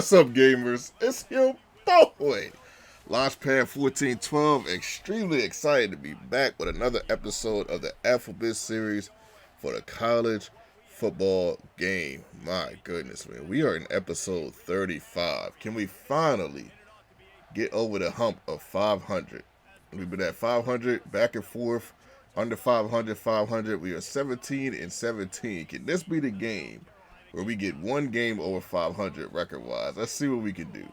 What's up, gamers? It's your boy, Launchpad 1412. Extremely excited to be back with another episode of the Alphabet series for the college football game. My goodness, man. We are in episode 35. Can we finally get over the hump of 500? We've been at 500, back and forth, under 500, 500. We are 17 and 17. Can this be the game where we get one game over 500 record-wise? Let's see what we can do.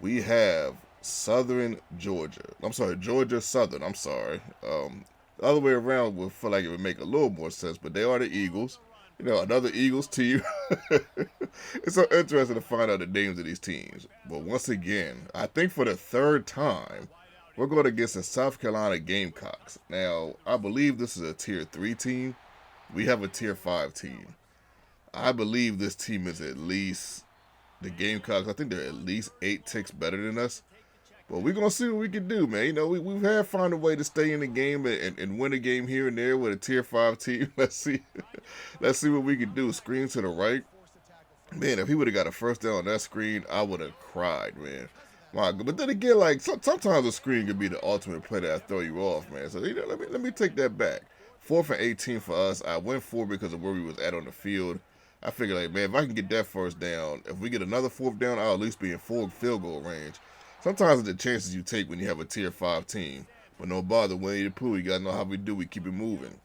We have Southern Georgia. I'm sorry, Georgia Southern. I'm sorry. The other way around would feel like it would make a little more sense, but they are the Eagles. You know, another Eagles team. It's so interesting to find out the names of these teams. But once again, I think for the third time, we're going against the South Carolina Gamecocks. Now, I believe this is a Tier 3 team. We have a Tier 5 team. I believe this team is at least, the Gamecocks, I think they're at least 8 ticks better than us. But we're going to see what we can do, man. You know, we've had to find a way to stay in the game and win a game here and there with a Tier 5 team. Let's see. Let's see what we can do. Screen to the right. Man, if he would have got a first down on that screen, I would have cried, man. But then again, like sometimes a screen could be the ultimate play that throw you off, man. So you know, let me take that back. 4th and 18 for us. I went 4 because of where we was at on the field. I figured, like, man, if I can get that first down, if we get another 4th down, I'll at least be in full field goal range. Sometimes it's the chances you take when you have a Tier 5 team. But no bother, Winnie the Pooh, you got to know how we do. We keep it moving.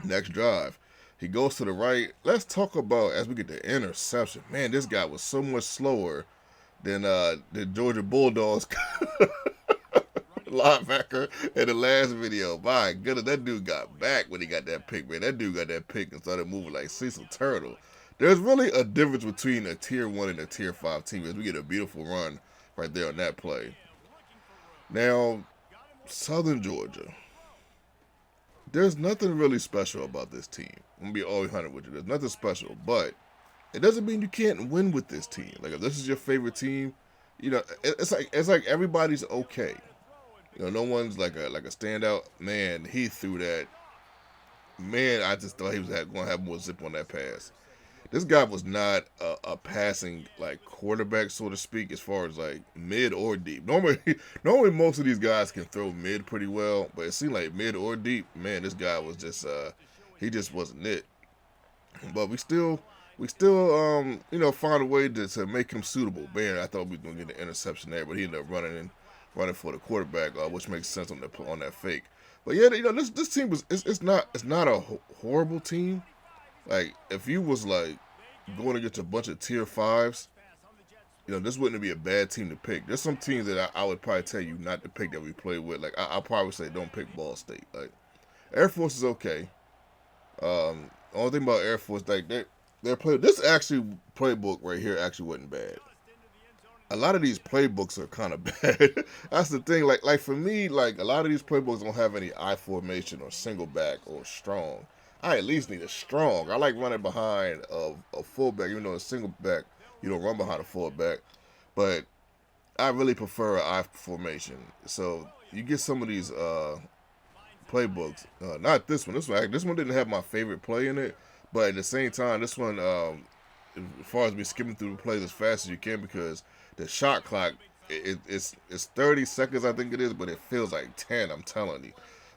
Next drive. He goes to the right. Let's talk about, as we get the interception. Man, this guy was so much slower than the Georgia Bulldogs linebacker in the last video. My goodness, that dude got back when he got that pick, man. That dude got that pick and started moving like Cecil Turtle. There's really a difference between a Tier 1 and a Tier 5 team as we get a beautiful run right there on that play. Now, Southern Georgia. There's nothing really special about this team. I'm going to be all 100 with you. There's nothing special, but it doesn't mean you can't win with this team. Like, if this is your favorite team, you know, it's like everybody's okay. You know, no one's like a standout. Man, he threw that. Man, I just thought he was going to have more zip on that pass. This guy was not a passing like quarterback, so to speak, as far as like mid or deep. Normally most of these guys can throw mid pretty well, but it seemed like mid or deep. Man, this guy was just he just wasn't it. But we still you know, found a way to make him suitable. Man, I thought we were gonna get an interception there, but he ended up running for the quarterback, which makes sense on that fake. But yeah, you know, this team it's not a horrible team. Like, if you was, like, going against a bunch of Tier 5s, you know, this wouldn't be a bad team to pick. There's some teams that I would probably tell you not to pick that we play with. Like, I'll probably say don't pick Ball State. Like, Air Force is okay. Only thing about Air Force, like, their play, this actually playbook right here actually wasn't bad. A lot of these playbooks are kind of bad. That's the thing. Like for me, like, a lot of these playbooks don't have any I formation or single back or strong. I at least need a strong. I like running behind a fullback, even though a single back, you don't run behind a fullback. But I really prefer an I formation. So you get some of these playbooks. Not this one. This one didn't have my favorite play in it. But at the same time, this one, as far as me skimming through the plays as fast as you can, because the shot clock, it's 30 seconds, I think it is, but it feels like 10, I'm telling you.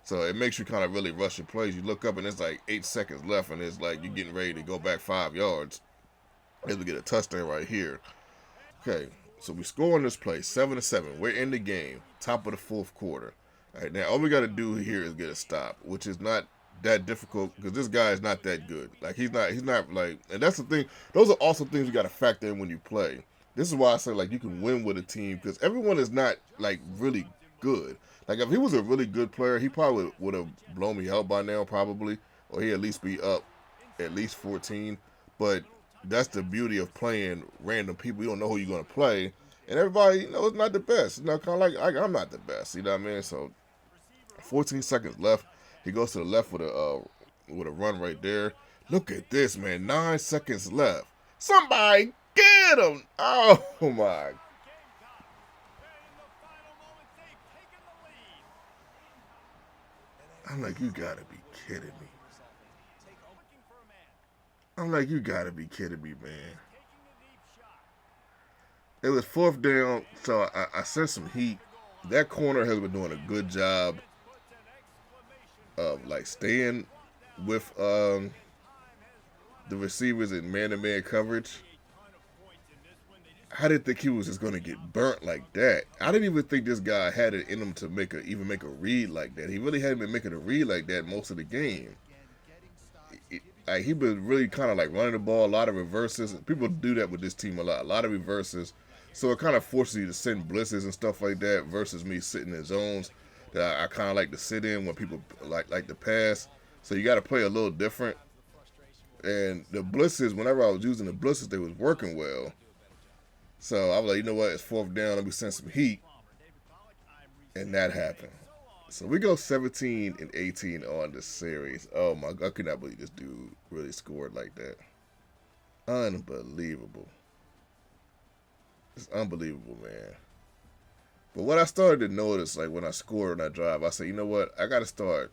So it makes you kind of really rush your plays. You look up and it's like 8 seconds left, and it's like you're getting ready to go back 5 yards as we get a touchdown right here. Okay, so we score on this play, 7-7. We're in the game, top of the 4th quarter. All right, now all we got to do here is get a stop, which is not that difficult because this guy is not that good. Like, he's not like, and that's the thing. Those are also things you got to factor in when you play. This is why I say, like, you can win with a team because everyone is not, like, really good. Like, if he was a really good player, he probably would have blown me out by now, probably, or he'd at least be up at least 14. But that's the beauty of playing random people. You don't know who you're going to play, and everybody, you know, it's not the best. You know, kind of like I'm not the best. You know what I mean? So, 14 seconds left. He goes to the left with a run right there. Look at this, man. 9 seconds left. Somebody get him! Oh my! I'm like, you gotta be kidding me. I'm like, you gotta be kidding me, man. It was 4th down, so I sent some heat. That corner has been doing a good job of like staying with the receivers in man-to-man coverage. I didn't think he was just going to get burnt like that. I didn't even think this guy had it in him to even make a read like that. He really hadn't been making a read like that most of the game. He been really kind of like running the ball, a lot of reverses. People do that with this team a lot of reverses. So it kind of forces you to send blitzes and stuff like that versus me sitting in zones that I kind of like to sit in when people like to pass. So you got to play a little different. And the blitzes, whenever I was using the blitzes, they was working well. So I was like, you know what? It's 4th down. Let me send some heat. And that happened. So we go 17-18 on the series. Oh my God, I could not believe this dude really scored like that. Unbelievable. It's unbelievable, man. But what I started to notice, like when I scored on that drive, I said, you know what? I got to start.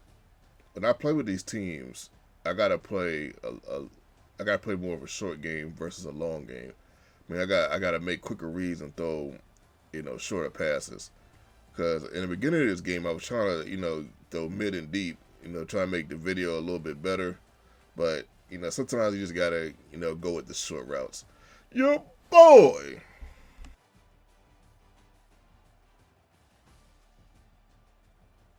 When I play with these teams, I got to play I got to play more of a short game versus a long game. I mean, I got to make quicker reads and throw, shorter passes. Because in the beginning of this game, I was trying to, throw mid and deep, try to make the video a little bit better. But, sometimes you just got to, go with the short routes. Your boy